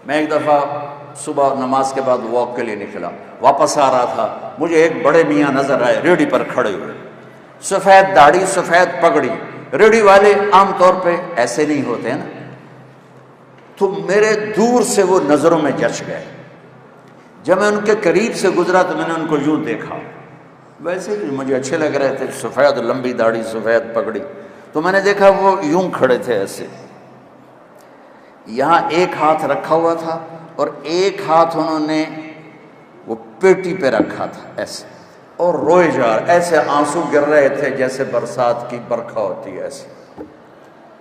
میں ایک دفعہ صبح نماز کے بعد واک کے لیے نکلا، واپس آ رہا تھا، مجھے ایک بڑے میاں نظر آئے ریڑھی پر کھڑے ہوئے، سفید داڑھی سفید پگڑی۔ ریڑھی والے عام طور پہ ایسے نہیں ہوتے ہیں نا، تو میرے دور سے وہ نظروں میں جچ گئے۔ جب میں ان کے قریب سے گزرا تو میں نے ان کو یوں دیکھا، ویسے بھی مجھے اچھے لگ رہے تھے، سفید لمبی داڑھی سفید پگڑی، تو میں نے دیکھا وہ یوں کھڑے تھے ایسے، یہاں ایک ہاتھ رکھا ہوا تھا اور ایک ہاتھ انہوں نے وہ پیٹی پہ رکھا تھا ایسے، اور روئے جا رہے، ایسے آنسو گر رہے تھے جیسے برسات کی برکھا ہوتی ہے ایسے۔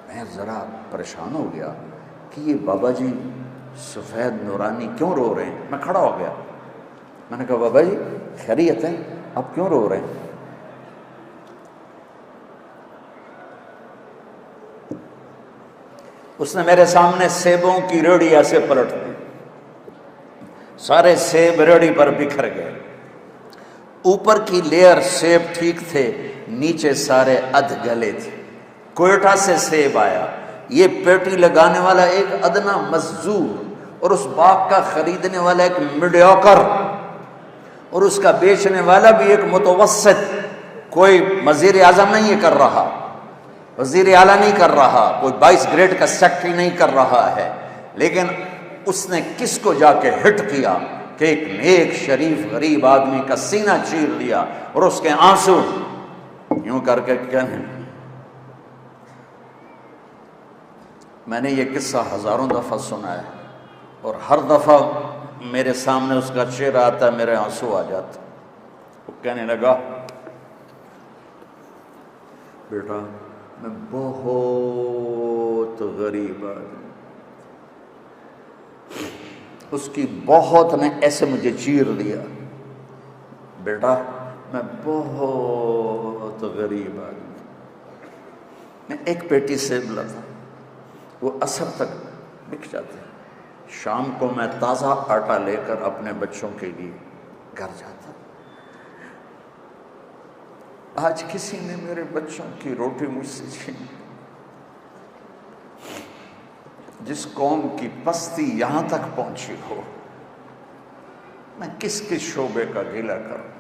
میں ذرا پریشان ہو گیا کہ یہ بابا جی سفید نورانی کیوں رو رہے ہیں؟ میں کھڑا ہو گیا، میں نے کہا بابا جی خیریت ہے، آپ کیوں رو رہے ہیں؟ اس نے میرے سامنے سیبوں کی ریڑھی ایسے پلٹ دی، سارے سیب ریڑھی پر بکھر گئے، اوپر کی لیئر سیب ٹھیک تھے، نیچے سارے ادھ گلے تھے۔ کوئٹہ سے سیب آیا، یہ پیٹی لگانے والا ایک ادنا مزدور اور اس باغ کا خریدنے والا ایک میڈیوکر اور اس کا بیچنے والا بھی ایک متوسط، کوئی وزیر اعظم نہیں یہ کر رہا، وزیر اعلیٰ نہیں کر رہا، کوئی 22 گریڈ کا سیکٹری نہیں کر رہا ہے، لیکن اس نے کس کو جا کے ہٹ کیا کہ ایک نیک شریف غریب آدمی کا سینہ چیر لیا اور اس کے آنسو یوں کر کے کہنے۔ میں نے یہ قصہ ہزاروں دفعہ سنا ہے اور ہر دفعہ میرے سامنے اس کا چہرہ آتا ہے، میرے آنسو آ جاتے۔ وہ کہنے لگا بیٹا میں بہت غریب آدمی، اس کی بہت نے ایسے مجھے چیر دیا، بیٹا میں بہت غریب آدمی۔ میں ایک پیٹی سیب لاتا، وہ عصر تک بک جاتے، شام کو میں تازہ آٹا لے کر اپنے بچوں کے لیے گھر جاتا۔ آج کسی نے میرے بچوں کی روٹی مجھ سے چھین۔ جس قوم کی پستی یہاں تک پہنچی ہو، میں کس کس شعبے کا گلہ کروں؟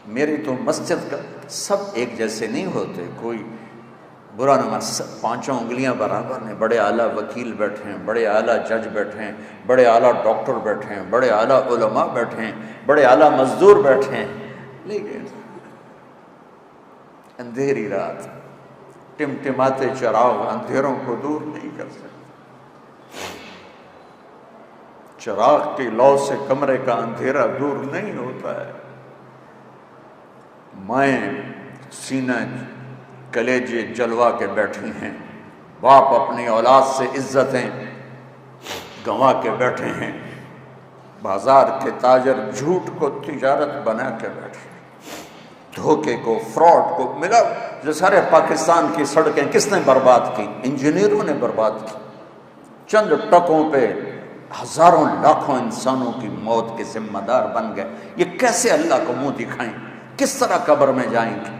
میری تو مسجد کا سب ایک جیسے نہیں ہوتے، کوئی برا نہ پانچوں انگلیاں برابر ہیں، بڑے اعلیٰ وکیل بیٹھے ہیں، بڑے اعلیٰ جج بیٹھے ہیں، بڑے اعلیٰ ڈاکٹر بیٹھے ہیں، بڑے اعلیٰ علماء بیٹھے ہیں، بڑے اعلیٰ مزدور بیٹھے ہیں، لیکن اندھیری رات ٹمٹماتے چراغ اندھیروں کو دور نہیں کر سکتے۔ چراغ کی لو سے کمرے کا اندھیرا دور نہیں ہوتا ہے۔ مائیں سینہ کلیجے جلوا کے بیٹھی ہیں، باپ اپنی اولاد سے عزتیں گنوا کے بیٹھے ہیں، بازار کے تاجر جھوٹ کو تجارت بنا کے بیٹھے، دھوکے کو فراڈ کو ملا۔ جو سارے پاکستان کی سڑکیں کس نے برباد کی؟ انجینئروں نے برباد کی، چند ٹکوں پہ ہزاروں لاکھوں انسانوں کی موت کے ذمہ دار بن گئے۔ یہ کیسے اللہ کو منہ دکھائیں؟ کس طرح قبر میں جائیں گے؟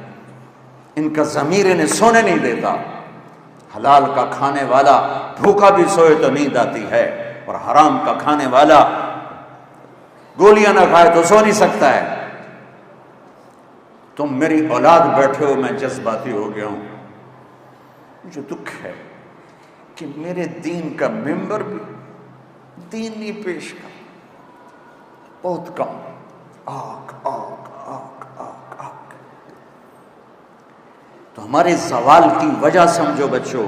ان کا ضمیر انہیں سونے نہیں دیتا۔ حلال کا کھانے والا بھوکا بھی سوئے تو نیند آتی ہے، اور حرام کا کھانے والا گولیاں نہ کھائے تو سو نہیں سکتا ہے۔ تم میری اولاد بیٹھے ہو، میں جذباتی ہو گیا ہوں۔ مجھے دکھ ہے کہ میرے دین کا ممبر بھی دین نہیں پیش کر، بہت کم، آگ آگ آگ آگ آگ۔ تو ہمارے زوال کی وجہ سمجھو بچوں،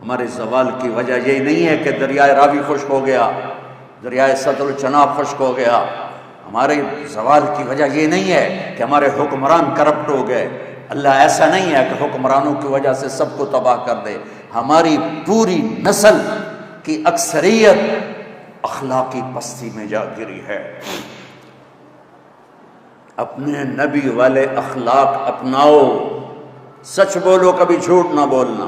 ہمارے زوال کی وجہ یہ نہیں ہے کہ دریائے راوی خشک ہو گیا، دریائے ستلج چناب خشک ہو گیا۔ ہمارے زوال کی وجہ یہ نہیں ہے کہ ہمارے حکمران کرپٹ ہو گئے۔ اللہ ایسا نہیں ہے کہ حکمرانوں کی وجہ سے سب کو تباہ کر دے۔ ہماری پوری نسل کی اکثریت اخلاقی پستی میں جا گری ہے۔ اپنے نبی والے اخلاق اپناؤ، سچ بولو، کبھی جھوٹ نہ بولنا،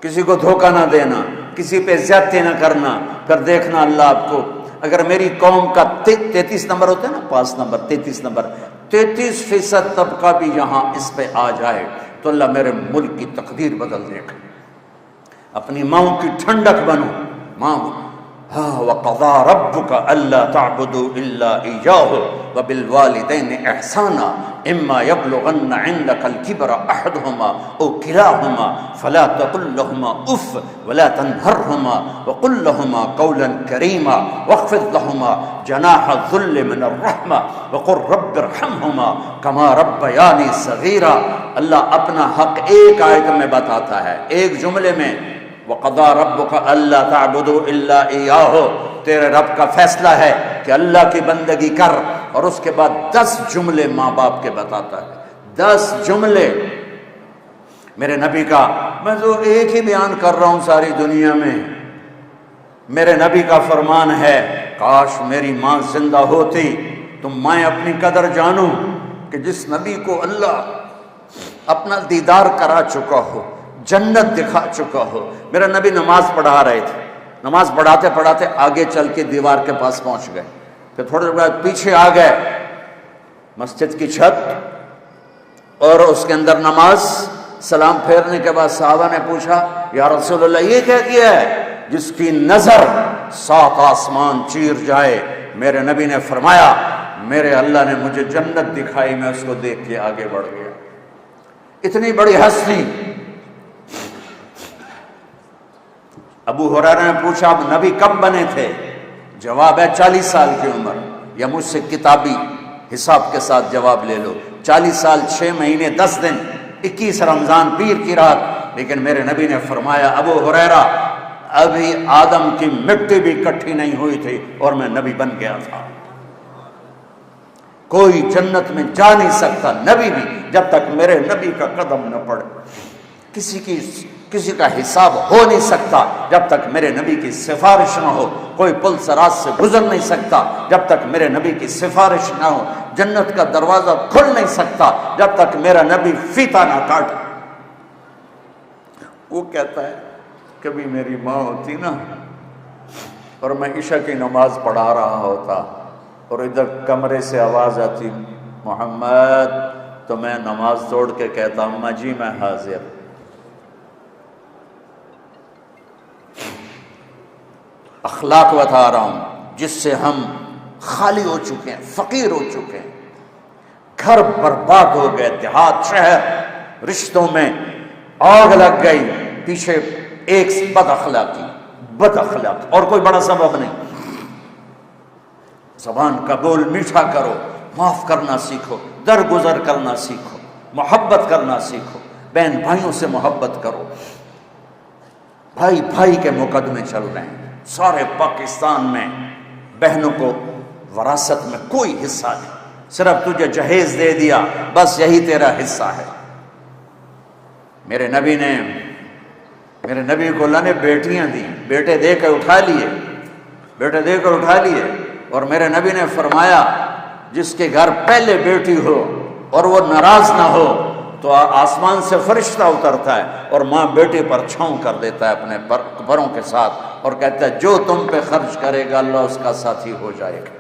کسی کو دھوکہ نہ دینا، کسی پہ زیادتی نہ کرنا، پھر دیکھنا اللہ آپ کو۔ اگر میری قوم کا 33 نمبر ہوتا ہے نا، پاس نمبر 33 نمبر، 33% طبقہ بھی یہاں اس پہ آ جائے تو اللہ میرے ملک کی تقدیر بدل دے گا۔ اپنی ماؤں کی ٹھنڈک بنو، ماں وَقَضَى رَبُّكَ أَلَّا تَعْبُدُوا إِلَّا إِيَّاهُ وَبِالْوَالِدَيْنِ إِحْسَانًا إِمَّا يَبْلُغَنَّ عِندَكَ الْكِبَرَ أَحَدُهُمَا أَوْ كِلَاهُمَا فَلَا تَقُل لَّهُمَا أُفٍّ وَلَا تَنْهَرْهُمَا وَقُل لَّهُمَا قَوْلًا كَرِيمًا وَاخْفِضْ لَهُمَا جَنَاحَ الذُّلِّ مِنَ الرَّحْمَةِ وَقُل رَّبِّ ارْحَمْهُمَا كَمَا رَبَّيَانِي صَغِيرًا۔ اللہ اپنا حق ایک آیت میں بتاتا ہے، ایک جملے میں، وَقَضَى رَبُّكَ أَلَّا تَعْبُدُوا إِلَّا إِيَّاهُ، تیرے رب کا فیصلہ ہے کہ اللہ کی بندگی کر، اور اس کے بعد 10 جملے ماں باپ کے بتاتا ہے، 10 جملے میرے نبی کا۔ میں تو ایک ہی بیان کر رہا ہوں ساری دنیا میں، میرے نبی کا فرمان ہے، کاش میری ماں زندہ ہوتی تو میں اپنی قدر جانوں کہ جس نبی کو اللہ اپنا دیدار کرا چکا ہو، جنت دکھا چکا ہو۔ میرا نبی نماز پڑھا رہے تھے، نماز پڑھاتے پڑھاتے آگے چل کے دیوار کے پاس پہنچ گئے، پھر تھوڑے دیر بعد پیچھے آ گئے، مسجد کی چھت اور اس کے اندر نماز، سلام پھیرنے کے بعد صحابہ نے پوچھا یا رسول اللہ یہ کیا کیا ہے؟ جس کی نظر 7 آسمان چیر جائے۔ میرے نبی نے فرمایا میرے اللہ نے مجھے جنت دکھائی، میں اس کو دیکھ کے آگے بڑھ گیا۔ اتنی بڑی ہستی۔ ابو ہریرہ نے پوچھا اب نبی کب بنے تھے؟ جواب ہے 40 سال کی عمر، یا مجھ سے کتابی حساب کے ساتھ جواب لے لو، 40 سال 6 مہینے 10 دن 21 رمضان پیر کی رات۔ لیکن میرے نبی نے فرمایا ابو ہریرہ ابھی آدم کی مٹی بھی اکٹھی نہیں ہوئی تھی اور میں نبی بن گیا تھا۔ کوئی جنت میں جا نہیں سکتا، نبی بھی، جب تک میرے نبی کا قدم نہ پڑے۔ کسی کا حساب ہو نہیں سکتا جب تک میرے نبی کی سفارش نہ ہو، کوئی پل صراط سے گزر نہیں سکتا جب تک میرے نبی کی سفارش نہ ہو، جنت کا دروازہ کھل نہیں سکتا جب تک میرا نبی فیتا نہ کاٹے۔ وہ کہتا ہے کبھی میری ماں ہوتی نا اور میں عشاء کی نماز پڑھا رہا ہوتا اور ادھر کمرے سے آواز آتی محمد، تو میں نماز توڑ کے کہتا اماں جی میں حاضر۔ اخلاق بتا رہا ہوں جس سے ہم خالی ہو چکے ہیں، فقیر ہو چکے ہیں، گھر برباد ہو گئے، دیہات شہر رشتوں میں آگ لگ گئی، پیچھے ایک بد اخلاق اور کوئی بڑا سبب نہیں۔ زبان کا بول میٹھا کرو، معاف کرنا سیکھو، درگزر کرنا سیکھو، محبت کرنا سیکھو، بہن بھائیوں سے محبت کرو۔ بھائی بھائی کے مقدمے چل رہے ہیں سارے پاکستان میں، بہنوں کو وراثت میں کوئی حصہ نہیں، صرف تجھے جہیز دے دیا بس یہی تیرا حصہ ہے۔ میرے نبی کو اللہ نے بیٹیاں دی، بیٹے دے کر اٹھا لیے، اور میرے نبی نے فرمایا جس کے گھر پہلے بیٹی ہو اور وہ ناراض نہ ہو تو آسمان سے فرشتہ اترتا ہے اور ماں بیٹے پر چھاؤں کر دیتا ہے اپنے پروں کے ساتھ اور کہتا ہے جو تم پہ خرچ کرے گا اللہ اس کا ساتھی ہو جائے گا۔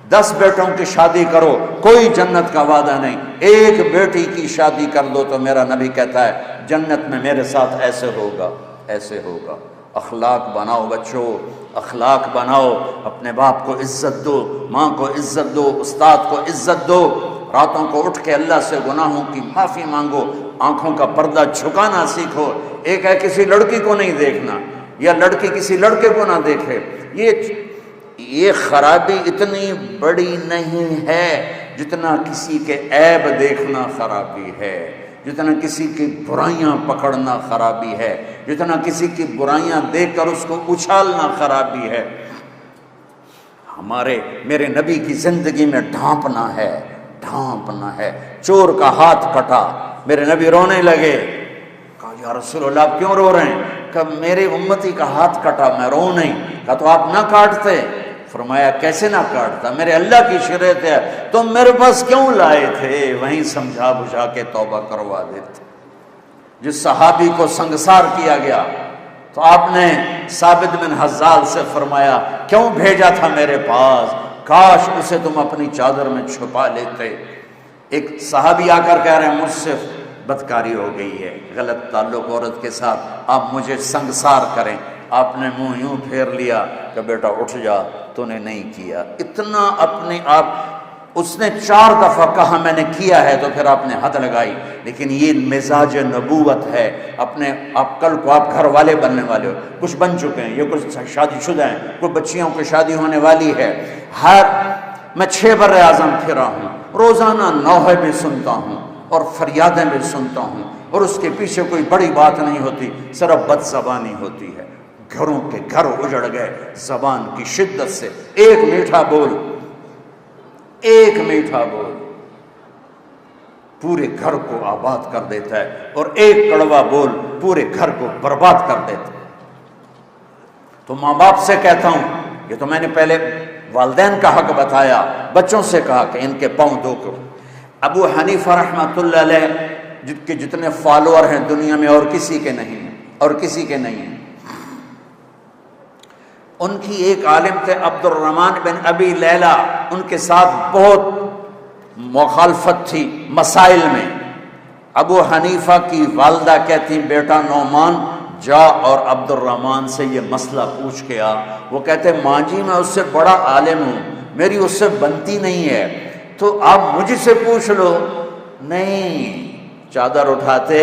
10 بیٹوں کی شادی کرو کوئی جنت کا وعدہ نہیں، ایک بیٹی کی شادی کر دو تو میرا نبی کہتا ہے جنت میں میرے ساتھ ایسے ہوگا۔ اخلاق بناؤ بچوں، اخلاق بناؤ، اپنے باپ کو عزت دو، ماں کو عزت دو، استاد کو عزت دو، راتوں کو اٹھ کے اللہ سے گناہوں کی معافی مانگو، آنکھوں کا پردہ جھکانا سیکھو۔ ایک ہے کسی لڑکی کو نہیں دیکھنا یا لڑکی کسی لڑکے کو نہ دیکھے، یہ خرابی اتنی بڑی نہیں ہے جتنا کسی کے عیب دیکھنا خرابی ہے، جتنا کسی کی برائیاں پکڑنا خرابی ہے، جتنا کسی کی برائیاں دیکھ کر اس کو اچھالنا خرابی ہے۔ میرے نبی کی زندگی میں ڈھانپنا ہے۔ چور کا ہاتھ کٹا، میرے نبی رونے لگے، کہا یا رسول اللہ آپ کیوں رو رہے ہیں؟ کہ میرے امتی کا ہاتھ کٹا، میں رو نہیں۔ کہا تو آپ نہ کاٹتے؟ فرمایا کیسے نہ کاٹتا، میرے اللہ کی شریعت ہے، تم میرے پاس کیوں لائے تھے؟ وہیں سمجھا بجھا کے توبہ کروا دیتے۔ جس صحابی کو سنگسار کیا گیا تو آپ نے ثابت بن حزال سے فرمایا کیوں بھیجا تھا میرے پاس، کاش اسے تم اپنی چادر میں چھپا لیتے۔ ایک صحابی آ کر کہہ رہے ہیں مجھ سے بدکاری ہو گئی ہے، غلط تعلق عورت کے ساتھ، آپ مجھے سنگسار کریں۔ آپ نے منہ یوں پھیر لیا کہ بیٹا اٹھ جا، تو نے نہیں کیا۔ اتنا اپنے آپ، اس نے 4 دفعہ کہا میں نے کیا ہے تو پھر آپ نے حد لگائی۔ لیکن یہ مزاج نبوت ہے۔ اپنے آپ کل کو آپ گھر والے بننے والے ہو، کچھ بن چکے ہیں، یہ کچھ شادی شدہ ہیں، کوئی بچیوں کی شادی ہونے والی ہے۔ میں 6 بر اعظم پھرا ہوں، روزانہ نوحے بھی سنتا ہوں اور فریادیں بھی سنتا ہوں، اور اس کے پیچھے کوئی بڑی بات نہیں ہوتی، صرف بد زبانی ہوتی ہے۔ گھروں کے گھر اجڑ گئے زبان کی شدت سے۔ ایک میٹھا بول، ایک میٹھا بول پورے گھر کو آباد کر دیتا ہے، اور ایک کڑوا بول پورے گھر کو برباد کر دیتا ہے۔ تو ماں باپ سے کہتا ہوں، یہ تو میں نے پہلے والدین کا حق بتایا، بچوں سے کہا کہ ان کے پاؤں دھو کرو۔ ابو حنیفہ رحمۃ اللہ علیہ جن کے جتنے فالوور ہیں دنیا میں اور کسی کے نہیں ہیں، اور کسی کے نہیں ہیں۔ ان کی ایک عالم تھے عبد الرحمن بن ابی لیلہ، ان کے ساتھ بہت مخالفت تھی مسائل میں۔ ابو حنیفہ کی والدہ کہتی بیٹا نعمان جا اور عبد الرحمن سے یہ مسئلہ پوچھ کے آ۔ وہ کہتے ماں جی میں اس سے بڑا عالم ہوں، میری اس سے بنتی نہیں ہے، تو آپ مجھ سے پوچھ لو۔ نہیں، چادر اٹھاتے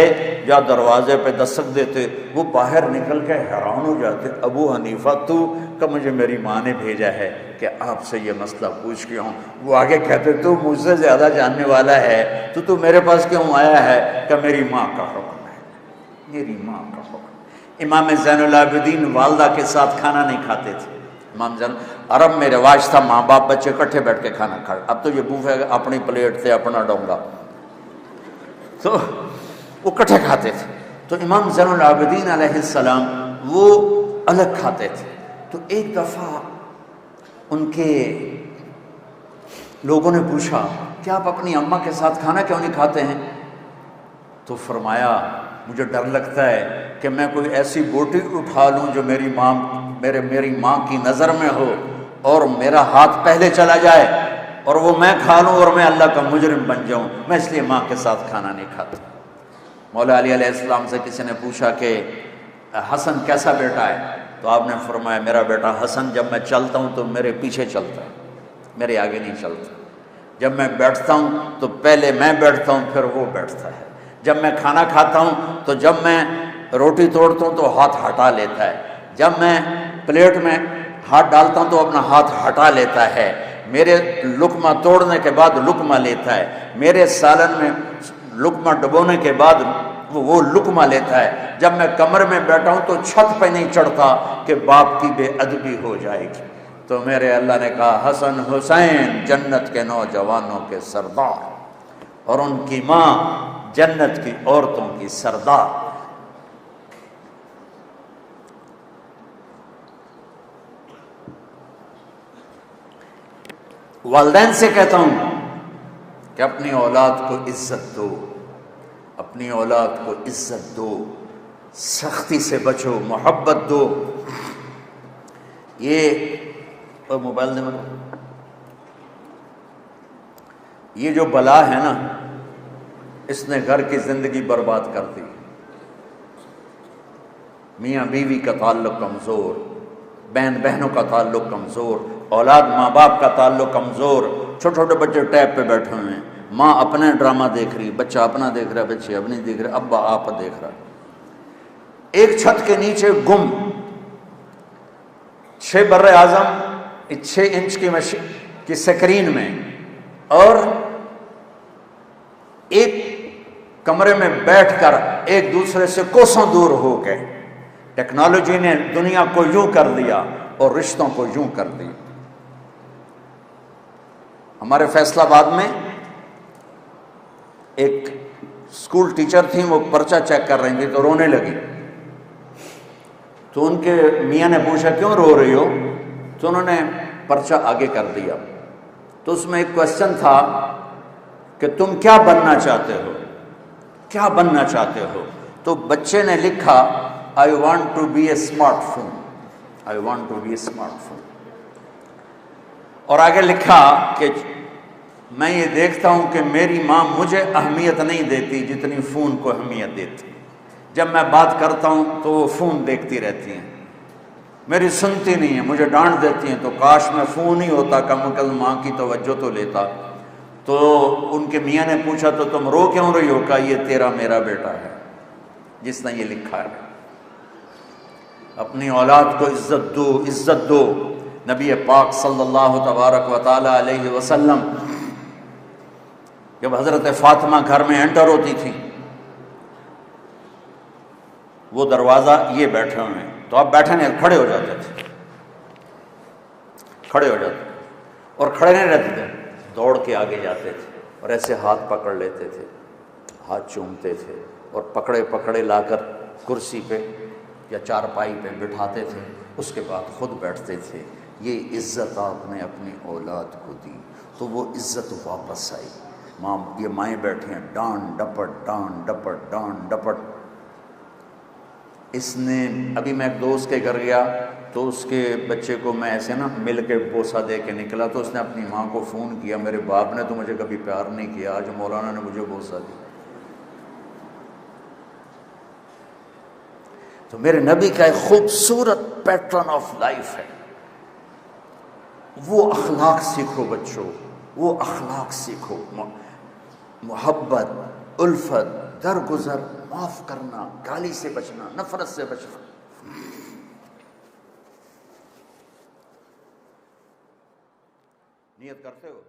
یا دروازے پہ دستک دیتے، وہ باہر نکل کے حیران ہو جاتے، ابو حنیفہ تو کہ مجھے میری ماں نے بھیجا ہے کہ آپ سے یہ مسئلہ پوچھ کے ہوں۔ وہ آگے کہتے تو مجھ سے زیادہ جاننے والا ہے، تو میرے پاس کیوں آیا ہے؟ کہ میری ماں کا حکم ہے، میری ماں کا حکم۔ امام زین العابدین والدہ کے ساتھ کھانا نہیں کھاتے تھے۔ امام زین، عرب میں رواج تھا ماں باپ بچے اکٹھے بیٹھ کے کھانا کھائے، اب تو یہ بوفے اپنی پلیٹ سے اپنا ڈونگا، تو وہ اکٹھے کھاتے تھے۔ تو امام زین العابدین علیہ السلام وہ الگ کھاتے تھے۔ تو ایک دفعہ ان کے لوگوں نے پوچھا کہ آپ اپنی اماں کے ساتھ کھانا کیوں نہیں کھاتے ہیں؟ تو فرمایا مجھے ڈر لگتا ہے کہ میں کوئی ایسی بوٹی اٹھا لوں جو میری ماں کی نظر میں ہو اور میرا ہاتھ پہلے چلا جائے اور وہ میں کھا لوں اور میں اللہ کا مجرم بن جاؤں، میں اس لیے ماں کے ساتھ کھانا نہیں کھاتا۔ مولا علی علیہ السلام سے کسی نے پوچھا کہ حسن کیسا بیٹا ہے؟ تو آپ نے فرمایا میرا بیٹا حسن جب میں چلتا ہوں تو میرے پیچھے چلتا ہے، میرے آگے نہیں چلتا۔ جب میں بیٹھتا ہوں تو پہلے میں بیٹھتا ہوں پھر وہ بیٹھتا ہے۔ جب میں کھانا کھاتا ہوں تو جب میں روٹی توڑتا ہوں تو ہاتھ ہٹا لیتا ہے، جب میں پلیٹ میں ہاتھ ڈالتا ہوں تو اپنا ہاتھ ہٹا لیتا ہے، میرے لقمہ توڑنے کے بعد لقمہ لیتا ہے، میرے سالن میں لقمہ ڈبونے کے بعد وہ لقمہ لیتا ہے۔ جب میں کمر میں بیٹھا ہوں تو چھت پہ نہیں چڑھتا کہ باپ کی بے ادبی ہو جائے گی۔ تو میرے اللہ نے کہا حسن حسین جنت کے نوجوانوں کے سردار اور ان کی ماں جنت کی عورتوں کی سردار۔ والدین سے کہتا ہوں کہ اپنی اولاد کو عزت دو، اپنی اولاد کو عزت دو، سختی سے بچو، محبت دو۔ یہ موبائل دے مجھے، یہ جو بلا ہے نا اس نے گھر کی زندگی برباد کر دی۔ میاں بیوی کا تعلق کمزور، بہن بہنوں کا تعلق کمزور، اولاد ماں باپ کا تعلق کمزور، چھوٹے چھوٹے بچے ٹیب پہ بیٹھے ہوئے ہیں، ماں اپنا ڈرامہ دیکھ رہی، بچہ اپنا دیکھ رہا، بچے اپنی دیکھ رہے، ابا آپ دیکھ رہا، ایک چھت کے نیچے گم، 6 بر اعظم 6 انچ کی سکرین میں، اور ایک کمرے میں بیٹھ کر ایک دوسرے سے کوسوں دور ہو گئے۔ ٹیکنالوجی نے دنیا کو یوں کر دیا اور رشتوں کو یوں کر دیا۔ ہمارے فیصل آباد میں ایک اسکول ٹیچر تھیں، وہ پرچہ چیک کر رہی تھی تو رونے لگی۔ تو ان کے میاں نے پوچھا کیوں رو رہی ہو؟ تو انہوں نے پرچہ آگے کر دیا، تو اس میں ایک کوشچن تھا کہ تم کیا بننا چاہتے ہو، کیا بننا چاہتے ہو؟ تو بچے نے لکھا I want to be a smartphone, I want to be a smartphone، اور آگے لکھا کہ میں یہ دیکھتا ہوں کہ میری ماں مجھے اہمیت نہیں دیتی جتنی فون کو اہمیت دیتی، جب میں بات کرتا ہوں تو وہ فون دیکھتی رہتی ہیں، میری سنتی نہیں ہے، مجھے ڈانٹ دیتی ہیں، تو کاش میں فون ہی ہوتا، کم از کم ماں کی توجہ تو لیتا۔ تو ان کے میاں نے پوچھا تو تم رو کیوں رہی ہو؟ کہا یہ تیرا میرا بیٹا ہے جس نے یہ لکھا ہے۔ اپنی اولاد کو عزت دو، عزت دو۔ نبی پاک صلی اللہ تبارک و تعالی علیہ وسلم جب حضرت فاطمہ گھر میں انٹر ہوتی تھی، وہ دروازہ یہ بیٹھے ہوئے ہیں تو آپ بیٹھے نہیں، کھڑے ہو جاتے تھے، کھڑے ہو جاتے اور کھڑے نہیں رہتے تھے، دوڑ کے آگے جاتے تھے اور ایسے ہاتھ پکڑ لیتے تھے، ہاتھ چومتے تھے اور پکڑے پکڑے لا کر کرسی پہ یا چارپائی پہ بٹھاتے تھے، اس کے بعد خود بیٹھتے تھے۔ یہ عزت آپ نے اپنی اولاد کو دی تو وہ عزت واپس آئی۔ ماں، یہ مائیں بیٹھی ہیں، ڈانٹ ڈپٹ ڈانٹ ڈپٹ ڈانٹ ڈپٹ۔ اس نے ابھی میں ایک دوست کے گھر گیا تو اس کے بچے کو میں ایسے نا مل کے بوسہ دے کے نکلا، تو اس نے اپنی ماں کو فون کیا، میرے باپ نے تو مجھے کبھی پیار نہیں کیا، آج مولانا نے مجھے بوسہ دیا۔ تو میرے نبی کا ایک خوبصورت پیٹرن آف لائف ہے، وہ اخلاق سیکھو بچوں، وہ اخلاق سیکھو، محبت، الفت، درگزر، معاف کرنا، گالی سے بچنا، نفرت سے بچنا۔ نیت کرتے ہو؟